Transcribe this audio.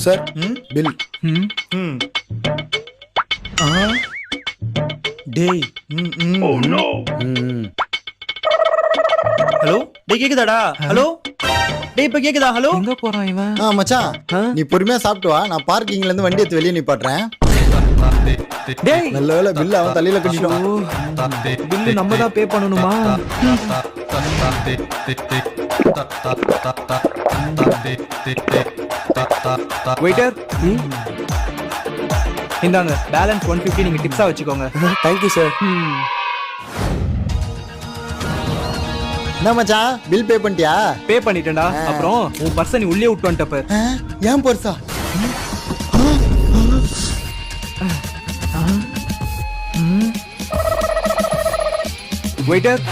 Sir bill. டேய் hello டேய் கேக்குதாடா? ஹலோ டேய் இப்ப கேக்குதா? ஹலோ எங்க போறான் இவன்? மச்சான் நீ பொறுமையா சாப்பிட்டு வா, நான் பார்க்கிங்ல இருந்து வண்டி எடுத்து வெளியே நிப்பாட்டுறேன். டேய் நல்ல வேளை பில் அவன் தலையில கட்டிட்டோம். பில்லு நம்ம தான் பே பண்ணணுமா? வெயிட்டர் இந்தாங்க பேலன்ஸ் 150 நீங்க டிப்ஸா வச்சுக்கோங்க. Thank you sir. என்ன மச்சான் பில் பே பண்ணிட்டியா? பே பண்ணிட்டேன்டா. அப்புறம் உன் பர்ஸ நீ உள்ளே விட்டு வந்துட்ட பாரு. ஏன் பர்ஸா? வெயிட்டர்